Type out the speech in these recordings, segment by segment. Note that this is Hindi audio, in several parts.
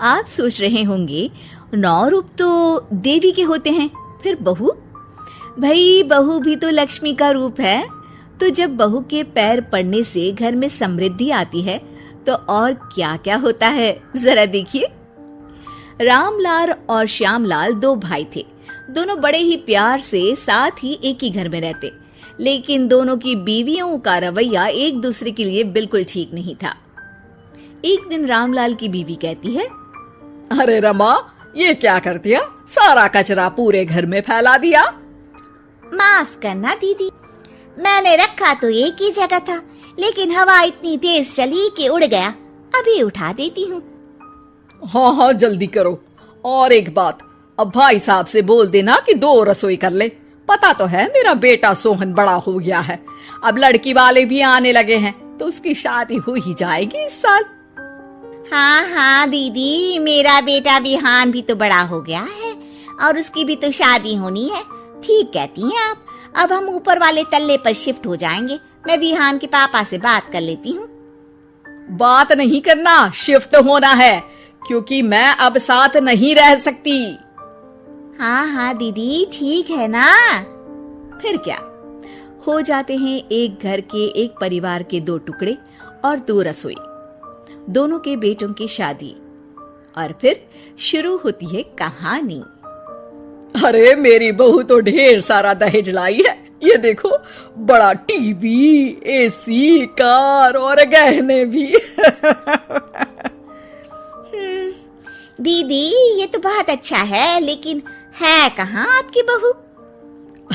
आप सोच रहे होंगे 9 रूप तो देवी के होते हैं, फिर बहू? भाई बहू भी तो लक्ष्मी का रूप है। तो जब बहू के पैर पड़ने से घर में समृद्धि आती है तो और क्या क्या होता है, जरा देखिए। रामलाल और श्यामलाल 2 भाई थे। दोनों बड़े ही प्यार से साथ ही एक ही घर में रहते, लेकिन दोनों की बीवियों का रवैया एक दूसरे के लिए बिल्कुल ठीक नहीं था। एक दिन रामलाल की बीवी कहती है, अरे रमा, ये क्या कर दिया? सारा कचरा पूरे घर में फैला दिया। माफ करना दीदी, मैंने रखा तो एक ही जगह था, लेकिन हवा इतनी तेज चली कि उड़ गया। अभी उठा देती हूँ। हाँ हाँ, जल्दी करो। और एक बात, अब भाई साहब से बोल देना कि 2 रसोई कर ले। पता तो है मेरा बेटा सोहन बड़ा हो गया है, अब लड़की वाले भी आने लगे हैं, तो उसकी शादी हो ही जाएगी इस साल। हाँ हाँ दीदी, मेरा बेटा विहान भी तो बड़ा हो गया है और उसकी भी तो शादी होनी है। ठीक कहती हैं आप। अब हम ऊपर वाले तल्ले पर शिफ्ट हो जाएंगे। मैं विहान के पापा से बात कर लेती हूँ। बात नहीं करना, शिफ्ट होना है, क्योंकि मैं अब साथ नहीं रह सकती। हाँ हाँ दीदी, ठीक है ना। फिर क्या, हो जाते हैं एक घर के, एक परिवार के 2 टुकड़े और 2 रसोई, दोनों के बेटों की शादी। और फिर शुरू होती है कहानी। अरे मेरी बहू तो ढेर सारा दहेज लाई है। ये देखो, बड़ा टीवी, एसी, कार और गहने भी। दीदी, ये तो बहुत अच्छा है, लेकिन है कहाँ आपकी बहू?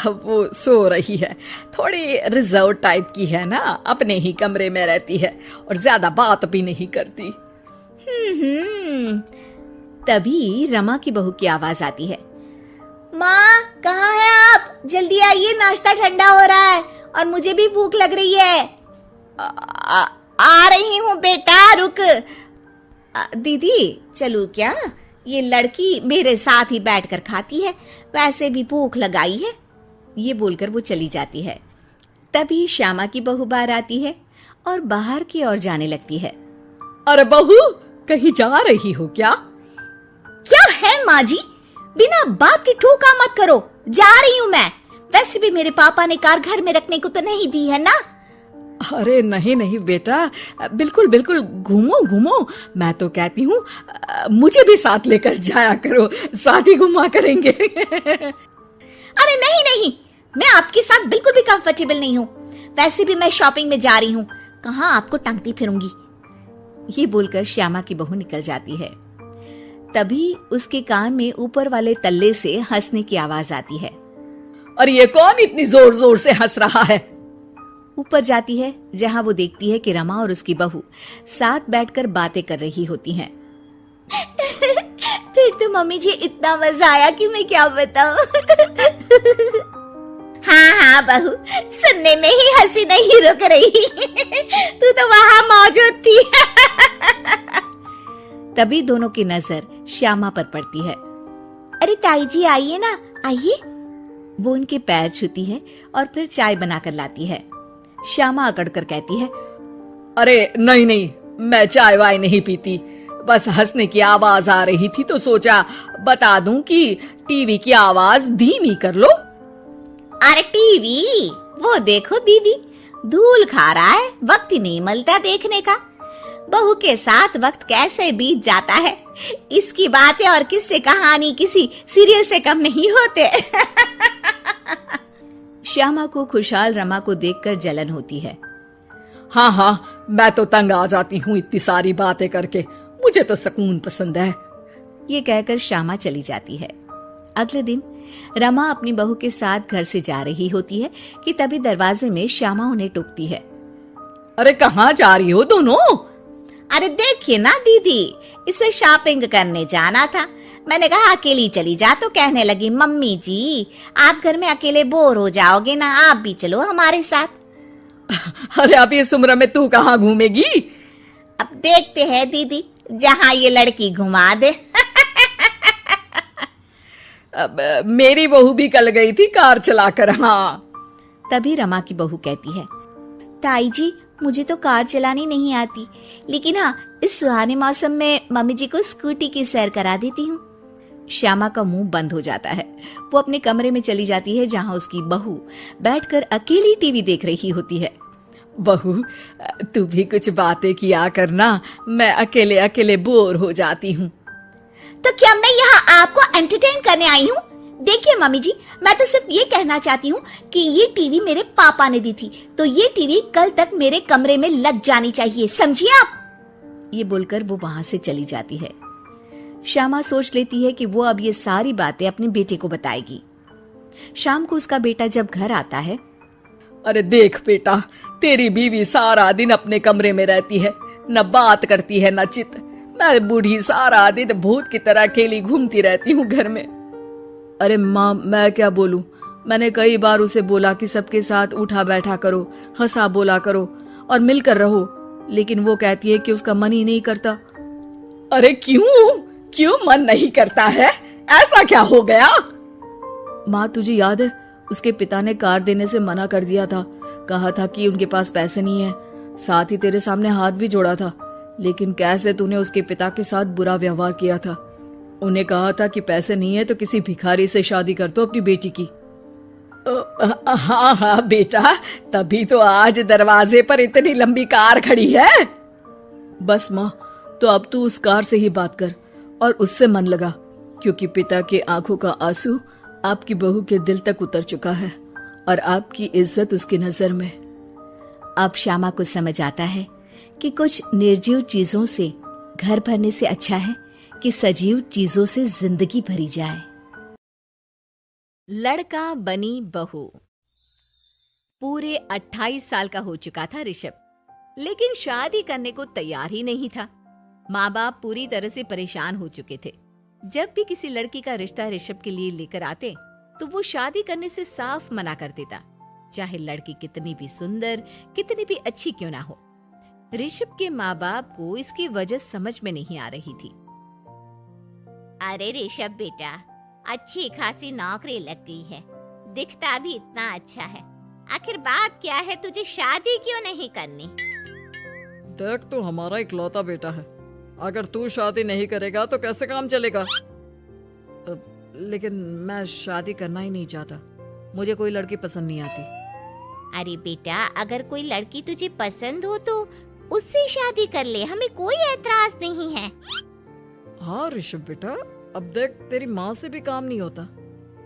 अब वो सो रही है। थोड़ी रिजर्व टाइप की है ना, अपने ही कमरे में रहती है और ज्यादा बात भी नहीं करती। तभी रमा की बहू की आवाज आती है, माँ कहाँ है आप? जल्दी आइए, नाश्ता ठंडा हो रहा है और मुझे भी भूख लग रही है। आ रही हूँ बेटा, रुक। दीदी चलूं क्या? ये लड़की मेरे साथ ही बैठकर खाती है, वैसे भी भूख लगाई है। ये बोलकर वो चली जाती है। तभी श्यामा की बहू बाहर आती है और बाहर की ओर जाने लगती है। अरे बहू, कहीं जा रही हो क्या? क्या है माँ जी, बिना बात के ठोका मत करो। जा रही हूँ मैं। वैसे भी मेरे पापा ने कार घर में रखने को तो नहीं दी है ना। अरे नहीं नहीं बेटा, बिल्कुल बिल्कुल, घूमो घूमो। मैं तो कहती हूँ मुझे भी साथ लेकर जाया करो, साथ ही घुमा करेंगे। अरे नहीं नहीं, मैं आपके साथ बिल्कुल भी कंफर्टेबल नहीं हूँ। वैसे भी मैं शॉपिंग में जा रही हूँ, कहाँ आपको टांगती फिरूंगी। ये बोलकर श्यामा की बहू निकल जाती है। तभी उसके कान में ऊपर वाले तल्ले से हंसने की आवाज आती है। और ये कौन इतनी जोर जोर से हंस रहा है? ऊपर जाती है, जहां वो देखती है कि रमा और उसकी बहू साथ बैठकर बातें कर रही होती हैं। फिर तो मम्मी जी इतना मजा आया कि मैं क्या बताऊं। हाँ हाँ बहू, सुनने में ही हंसी नहीं रुक रही। तू तो वहां मौजूद थी। तभी दोनों की नजर श्यामा पर पड़ती है। अरे ताई जी आइए ना, आइए। वो उनके पैर छूती है और फिर चाय बनाकर लाती है। श्यामा अकड़कर कहती है, अरे नहीं नहीं, मैं चाय वाय नहीं पीती। बस हंसने की आवाज आ रही थी तो सोचा बता दूं कि टीवी की आवाज धीमी कर लो। अरे टीवी, वो देखो दीदी, धूल खा रहा है, वक्त ही नहीं मिलता देखने का। बहू के साथ वक्त कैसे बीत जाता है, इसकी बातें और किस्से कहानी किसी सीरियल से कम नहीं होते। श्यामा को खुशहाल रमा को देखकर जलन होती है। हाँ हाँ, मैं तो तंग आ जाती हूँ इतनी सारी बातें करके, मुझे तो सुकून पसंद है। ये कहकर श्यामा चली जाती है। अगले दिन रमा अपनी बहू के साथ घर से जा रही होती है कि तभी दरवाजे में श्यामा उन्हें टोकती है। अरे कहाँ जा रही हो दोनों? अरे देखिए ना दीदी, इसे शॉपिंग करने जाना था। मैंने कहा अकेली चली जा, तो कहने लगी मम्मी जी आप घर में अकेले बोर हो जाओगे ना, आप भी चलो हमारे साथ। अरे अब इस उम्र में तू कहाँ घूमेगी? अब देखते हैं दीदी, जहाँ ये लड़की घुमा दे। अब मेरी बहू भी कल गई थी कार चलाकर। हाँ। तभी रमा की बहू कहती है, ताई जी मुझे तो कार चलानी नहीं आती, लेकिन हाँ, इस सुहाने मौसम में मम्मी जी को स्कूटी की सैर करा देती हूँ। श्यामा का मुंह बंद हो जाता है। वो अपने कमरे में चली जाती है जहाँ उसकी बहू बैठकर अकेली टीवी देख रही होती है। बहू, तू भी कुछ बातें किया करना, मैं अकेले अकेले बोर हो जाती हूँ। तो क्या मैं यहाँ आपको एंटरटेन करने आई हूँ? देखिए मम्मी जी, मैं तो सिर्फ ये कहना चाहती हूँ कि ये टीवी मेरे पापा ने दी थी, तो ये टीवी कल तक मेरे कमरे में लग जानी चाहिए, समझिए आप? ये बोलकर वो वहां से चली जाती है। श्यामा सोच लेती है कि वो अब ये सारी बातें अपने बेटे को बताएगी। शाम को उसका बेटा जब घर आता है। अरे देख बेटा, तेरी बीवी सारा दिन अपने कमरे में रहती है, न बात करती है न चित। मैं बूढ़ी सारा दिन भूत की तरह अकेली घूमती रहती हूँ घर में। अरे माँ, मैं क्या बोलूं? मैंने कई बार उसे बोला कि सबके साथ उठा बैठा करो, हंसा बोला करो और मिलकर रहो, लेकिन वो कहती है कि उसका मन ही नहीं करता। अरे क्यों मन नहीं करता है? ऐसा क्या हो गया? माँ, तुझे याद है उसके पिता ने कार देने से मना कर दिया था। कहा था कि उनके पास पैसे नहीं है, साथ ही तेरे सामने हाथ भी जोड़ा था, लेकिन कैसे तूने उसके पिता के साथ बुरा व्यवहार किया था। उन्हें कहा था कि पैसे नहीं है तो किसी भिखारी से शादी कर दो अपनी बेटी की। हाँ बेटा, तभी तो आज दरवाजे पर इतनी लंबी कार खड़ी है। बस माँ, तो अब तू उस कार से ही बात कर और उससे मन लगा, क्योंकि पिता के आंखों का आंसू आपकी बहू के दिल तक उतर चुका है और आपकी इज्जत उसकी नजर में। अब श्यामा को समझ आता है कि कुछ निर्जीव चीजों से घर भरने से अच्छा है कि सजीव चीजों से जिंदगी भरी जाए। लड़का बनी बहू। पूरे 28 साल का हो चुका था ऋषभ, लेकिन शादी करने को तैयार ही नहीं था। माँ बाप पूरी तरह से परेशान हो चुके थे। जब भी किसी लड़की का रिश्ता ऋषभ के लिए लेकर आते तो वो शादी करने से साफ मना कर देता, चाहे लड़की कितनी भी सुंदर, कितनी भी अच्छी क्यों ना हो। ऋषभ के माँ बाप को इसकी वजह समझ में नहीं आ रही थी। अरे ऋषभ बेटा, अच्छी खासी नौकरी लग गई है, दिखता भी इतना अच्छा है, आखिर बात क्या है, तुझे शादी क्यों नहीं करनी? देख, तू हमारा इकलौता बेटा है, अगर तू शादी नहीं करेगा तो कैसे काम चलेगा? लेकिन मैं शादी करना ही नहीं चाहता, मुझे कोई लड़की पसंद नहीं आती। अरे बेटा, अगर कोई लड़की तुझे पसंद हो तो उससे शादी कर ले, हमें कोई एतराज नहीं है। हाँ ऋषभ बेटा, अब देख, तेरी माँ से भी काम नहीं होता।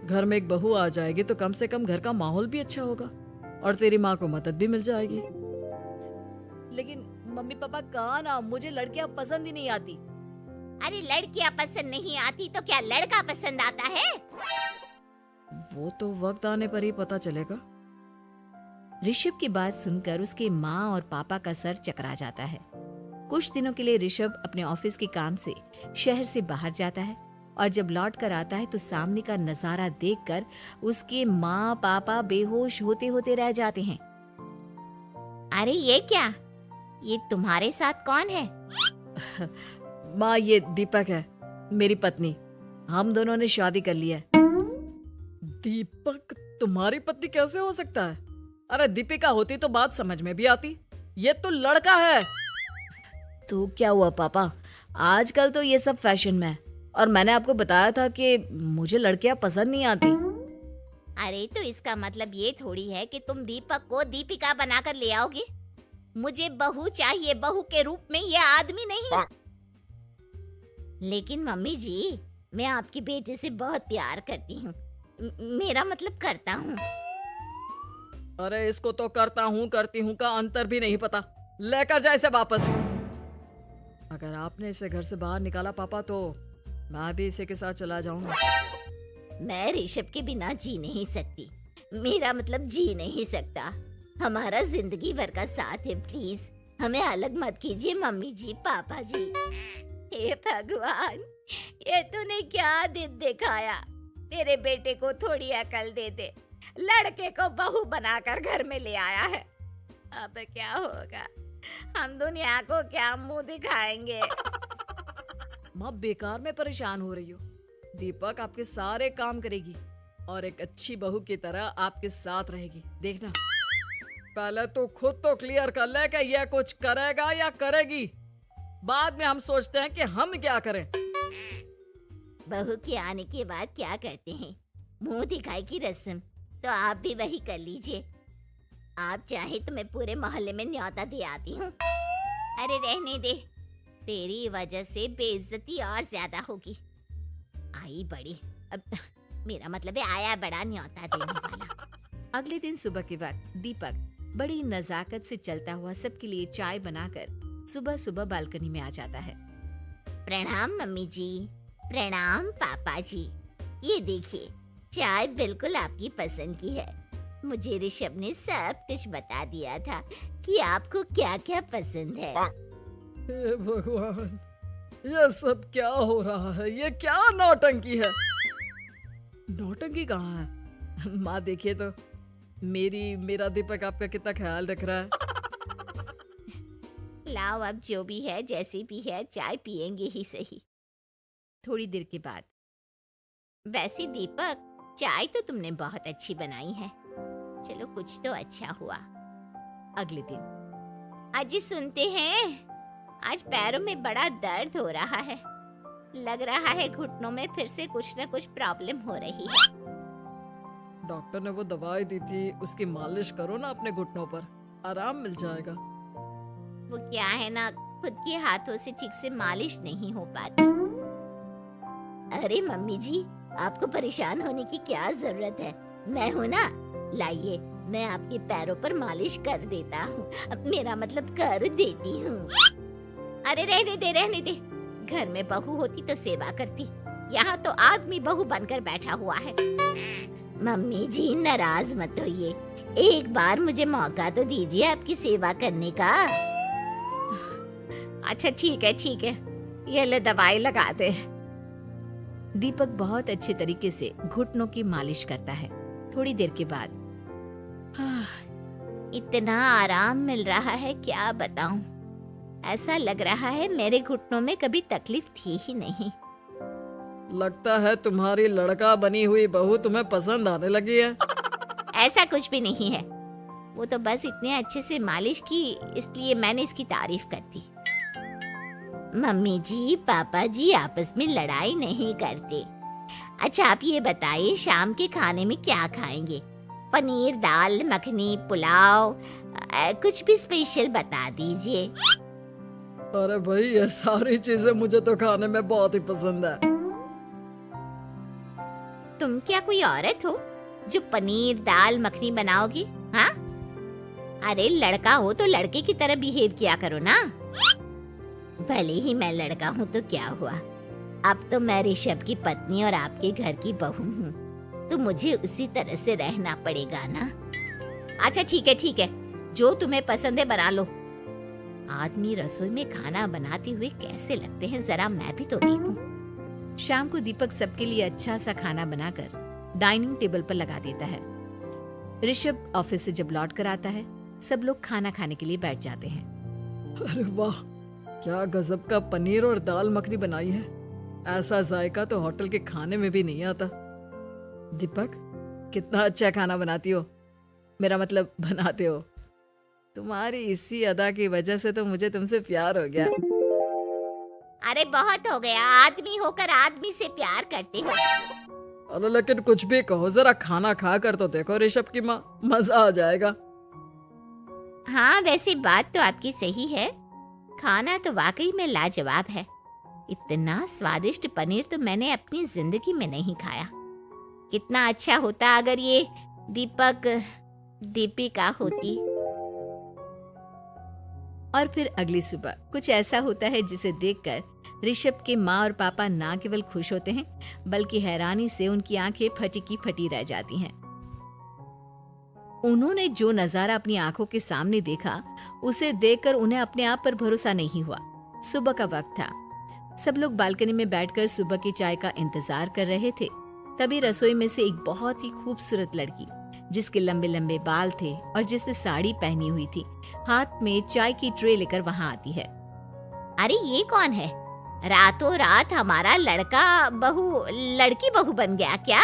घर में एक बहू आ जाएगी तो कम से कम घर का माहौल भी अच्छा होगा और तेरी माँ को मदद भी मिल जाएगी। लेकिन मम्मी पापा कहा ना, मुझे लड़कियां पसंद ही नहीं आती। अरे लड़कियां पसंद नहीं आती तो क्या लड़का पसंद आता है? वो तो वक्त आने पर ही पता चलेगा। ऋषभ की बात सुनकर उसके माँ और पापा का सर चकरा जाता है। कुछ दिनों के लिए ऋषभ अपने ऑफिस के काम से शहर से बाहर जाता है और जब लौट कर आता है तो सामने का नजारा देखकर उसके माँ पापा बेहोश होते होते रह जाते हैं। अरे ये क्या, ये तुम्हारे साथ कौन है? माँ, ये दीपक है, मेरी पत्नी। हम दोनों ने शादी कर ली है। दीपक तुम्हारी पत्नी कैसे हो सकता है? अरे दीपिका होती तो बात समझ में भी आती, ये तो लड़का है। तो क्या हुआ पापा, आजकल तो ये सब फैशन में है और मैंने आपको बताया था कि मुझे लड़कियां पसंद नहीं आती। अरे तो इसका मतलब ये थोड़ी है कि तुम दीपक को दीपिका बनाकर ले आओगे। मुझे बहू चाहिए, बहू के रूप में, ये आदमी नहीं। लेकिन मम्मी जी, मैं आपकी बेटे से बहुत प्यार करती हूँ, मेरा मतलब करता हूँ। अरे इसको तो करता हूँ करती हूँ का अंतर भी नहीं पता, लेकर जाए इसे वापस। अगर आपने इसे घर से बाहर निकाला पापा तो मैं भी इसे के साथ चला जाऊंगा। मैं ऋषभ के बिना जी नहीं सकती, मेरा मतलब जी नहीं सकता। हमारा जिंदगी भर का साथ है, प्लीज हमें अलग मत कीजिए मम्मी जी, पापा जी। हे भगवान, ये तूने क्या दिन दिखाया? मेरे बेटे को थोड़ी अकल दे दे, लड़के को बहू बनाकर घर में ले आया है। अब क्या होगा, हम दुनिया को क्या मुंह दिखाएंगे? माँ, बेकार में परेशान हो रही हो। दीपक आपके सारे काम करेगी और एक अच्छी बहू की तरह आपके साथ रहेगी, देखना। पहले तो खुद तो क्लियर कर ले कि ये कुछ करेगा या करेगी। बाद में हम सोचते हैं कि हम क्या करें। बहू के आने के बाद क्या करते हैं, मुंह दिखाई की रस्म, तो आप भी वही कर लीजिए। आप चाहे तो मैं पूरे मोहल्ले में न्योता दे आती हूँ। अरे रहने दे, तेरी वजह से बेइज्जती और ज्यादा होगी। आई बड़ी, अब मेरा मतलब है आया बड़ा न्योता देने वाला। अगले दिन सुबह के वक्त दीपक बड़ी नजाकत से चलता हुआ सबके लिए चाय बनाकर सुबह सुबह बालकनी में आ जाता है। प्रणाम मम्मी जी, प्रणाम पापा जी। ये देखिए, चाय बिल्कुल आपकी पसंद की है। मुझे ऋषभ ने सब कुछ बता दिया था कि आपको क्या क्या पसंद है। हे भगवान, ये सब क्या हो रहा है? ये क्या नौटंकी है? नौटंकी कहाँ है? माँ देखिए तो, मेरा दीपक आपका कितना ख्याल रख रहा है। लाओ, अब जो भी है जैसे भी है, चाय पियेंगे ही सही। थोड़ी देर के बाद, वैसे दीपक, चाय तो तुमने बहुत अच्छी बनाई है। चलो कुछ तो अच्छा हुआ। अगले दिन, अजी सुनते हैं, आज पैरों में बड़ा दर्द हो रहा है। लग रहा है घुटनों में फिर से कुछ न कुछ प्रॉब्लम हो रही है। डॉक्टर ने वो दवाई दी थी, उसकी मालिश करो ना अपने घुटनों पर, आराम मिल जाएगा। वो क्या है ना, खुद के हाथों से ठीक से मालिश नहीं हो पाती। अरे मम्मी जी, आपको परेशान होने की क्या जरूरत है, मैं हूँ ना। लाइए, मैं आपके पैरों पर मालिश कर देता हूँ, मेरा मतलब कर देती हूँ। अरे रहने दे, रहने दे। घर में बहू होती तो सेवा करती, यहाँ तो आदमी बहू बनकर बैठा हुआ है। मम्मी जी नाराज मत होइए, एक बार मुझे मौका तो दीजिए आपकी सेवा करने का। अच्छा ठीक है, ठीक है, ये ले दवाई लगा दे। दीपक बहुत अच्छे तरीके से घुटनों की मालिश करता है। थोड़ी देर के बाद, इतना आराम मिल रहा है क्या बताऊं। ऐसा लग रहा है मेरे घुटनों में कभी तकलीफ थी ही नहीं। लगता है तुम्हारी लड़का बनी हुई बहू तुम्हें पसंद आने लगी है। ऐसा कुछ भी नहीं है, वो तो बस इतने अच्छे से मालिश की, इसलिए मैंने इसकी तारीफ कर दी। मम्मी जी पापा जी आपस में लड़ाई नहीं करते। अच्छा आप ये बताइए, शाम के खाने में क्या खाएंगे? पनीर, दाल मखनी, पुलाव, कुछ भी स्पेशल बता दीजिए। अरे भाई, ये सारी चीजें मुझे तो खाने में बहुत ही पसंद है। तुम क्या कोई औरत हो जो पनीर दाल मखनी बनाओगी? हाँ, अरे लड़का हो तो लड़के की तरह बिहेव किया करो ना। भले ही मैं लड़का हूँ तो क्या हुआ, अब तो मैं ऋषभ की पत्नी और आपके घर की बहू हूँ, तो मुझे उसी तरह से रहना पड़ेगा ना। अच्छा ठीक है, ठीक है, जो तुम्हें पसंद है बना लो। आदमी रसोई में खाना बनाते हुए कैसे लगते हैं, जरा मैं भी तो देखूं। शाम को दीपक सबके लिए अच्छा सा खाना बनाकर डाइनिंग टेबल पर लगा देता है। ऋषभ ऑफिस से जब लौट कर आता है, सब लोग खाना खाने के लिए बैठ जाते हैं। अरे वाह, क्या गजब का पनीर और दाल मखनी बनाई है। ऐसा जायका तो होटल के खाने में भी नहीं आता। दीपक, कितना अच्छा खाना बनाती हो, मेरा मतलब बनाते हो। तुम्हारी इसी अदा की वजह से तो मुझे तुमसे प्यार हो गया। अरे बहुत हो गया, आदमी होकर आदमी से प्यार करते हो। अरे लेकिन कुछ भी कहो, जरा खाना खा कर तो देखो ऋषभ की माँ, मजा आ जाएगा। हाँ वैसे बात तो आपकी सही है, खाना तो वाकई में लाजवाब है। इतना स्वादिष्ट पनीर तो मैंने अपनी जिंदगी में नहीं खाया। कितना अच्छा होता अगर ये दीपिका होती। और फिर अगली सुबह कुछ ऐसा होता है जिसे देखकर ऋषभ के माँ और पापा ना केवल खुश होते हैं, बल्कि हैरानी से उनकी आंखें फटी की फटी रह जाती हैं। उन्होंने जो नजारा अपनी आंखों के सामने देखा, उसे देखकर उन्हें अपने आप पर भरोसा नहीं हुआ। सुबह का वक्त था, सब लोग बालकनी में बैठकर सुबह की चाय का इंतजार कर रहे थे। तभी रसोई में से एक बहुत ही खूबसूरत लड़की, जिसके लंबे लंबे बाल थे और जिसने साड़ी पहनी हुई थी, हाथ में चाय की ट्रे लेकर वहां आती है। अरे ये कौन है? रातों रात हमारा लड़की बहू बन गया क्या?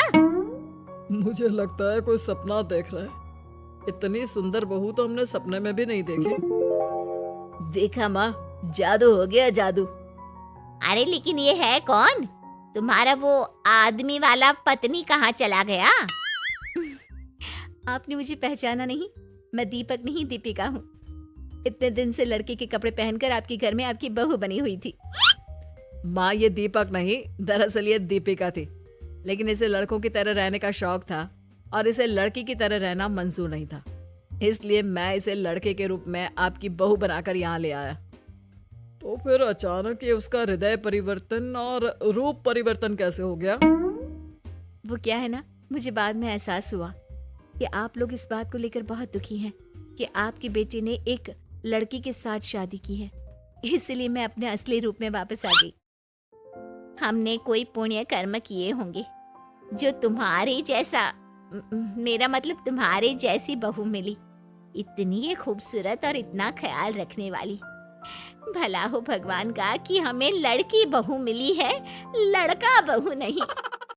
मुझे लगता है कोई सपना देख रहा है। इतनी सुंदर बहू तो हमने सपने में भी नहीं देखी। देखा माँ, जादू हो गया, जादू। अरे लेकिन ये है कौन? तुम्हारा वो आदमी वाला पत्नी कहाँ चला गया? आपने मुझे पहचाना नहीं? मैं दीपक नहीं, दीपिका हूँ। इतने दिन से लड़के के कपड़े पहनकर आपके घर में आपकी बहू बनी हुई थी। माँ, ये दीपक नहीं, दरअसल ये दीपिका थी। लेकिन इसे लड़कों की तरह रहने का शौक था और इसे लड़की की तरह रहना मंजूर नहीं था, इसलिए मैं इसे लड़के के रूप में आपकी बहू बनाकर यहाँ ले आया। तो फिर अचानक ये उसका हृदय परिवर्तन और रूप परिवर्तन कैसे हो गया? वो क्या है ना, मुझे बाद में एहसास हुआ कि आप लोग इस बात को लेकर बहुत दुखी हैं कि आपकी बेटी ने एक लड़की के साथ शादी की है, इसलिए मैं अपने असली रूप में वापस आ गई। हमने कोई पुण्य कर्म किए होंगे जो तुम्हारे जैसा, मेरा मतलब तुम्हारे जैसी बहू मिली, इतनी खूबसूरत और इतना ख्याल रखने वाली। भला हो भगवान का कि हमें लड़की बहू मिली है, लड़का बहू नहीं।